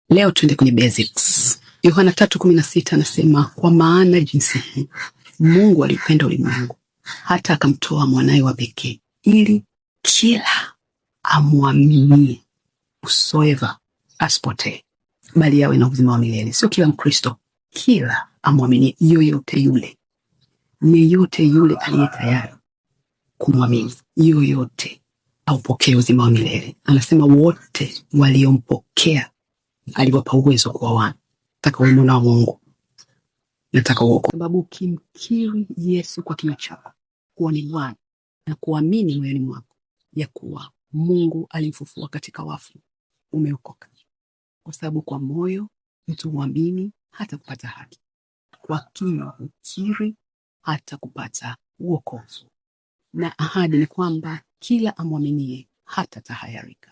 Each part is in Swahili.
Leo tuende kwenye basics. Yohana 3:16 anasema, kwa maana jinsi hii Mungu alipenda ulimwengu hata akamtoa mwanae wa pekee, ili kila amwaminie whosoever asipotee, bali yawe na uzima wa milele. Sio kila Mkristo, kila amwaminie, yoyote yule aliye tayari kumwamini, yoyote aupokee uzima wa milele. Anasema wote waliompokea aliwapa uwezo kuwa wana. Nataka uwe mwana wa Mungu. Nataka uokoke. Sababu ukimkiri Yesu kwa kinywa chako kuwa ni Bwana na kuamini moyoni mwako ya kuwa Mungu alimfufua katika wafu, umeokoka. Kwa sababu kwa moyo mtu huamini hata kupata haki, kwa kinywa hukiri hata kupata uokovu. Na ahadi ni kwamba kila amwaminie hata tahayarika.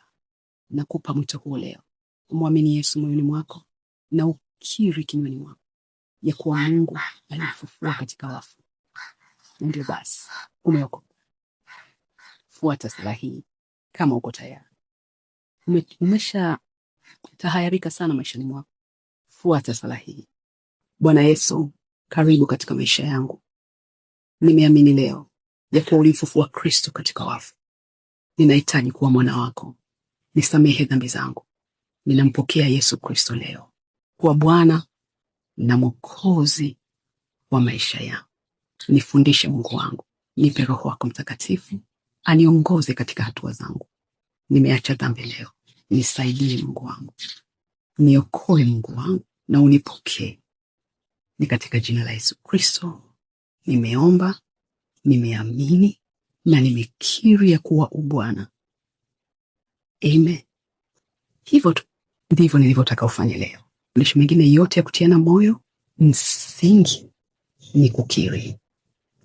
Nakupa mwito huo leo. Umwamini Yesu moyoni mwako na ukiri kinywani mwako ya kuwa Mungu alimfufua katika wafu. Ndio basi, umeokoka. Fuata sala hii kama uko tayari. Umesha tahayarika sana maishani mwako. Fuata sala hii. Bwana Yesu, karibu katika maisha yangu. Nimeamini leo ya kuwa ulimfufua Kristo katika wafu. Ninahitaji kuwa mwana wako. Nisamehe dhambi zangu. Ninampokea Yesu Kristo leo kuwa Bwana na Mwokozi wa maisha yangu. Nifundishe Mungu wangu. Nipe Roho wako Mtakatifu aniongoze katika hatua zangu. Nimeacha dhambi leo. Nisaidie Mungu wangu. Niokoe Mungu wangu na unipokee. Ni katika jina la Yesu Kristo nimeomba, nimeamini na nimekiri ya kuwa Bwana. Amen. Hivyo tu ndivyo nilivyotaka ufanye leo. Fundisho mengine yote ya kutiana moyo, msingi ni kukiri.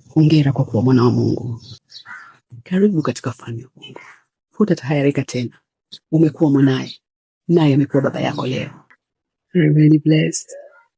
Hongera kwa kuwa mwana wa Mungu. Karibu katika ufalme wa Mungu. Hutatahayarika tena. Umekuwa mwanaye, naye amekuwa baba yako leo. Really blessed.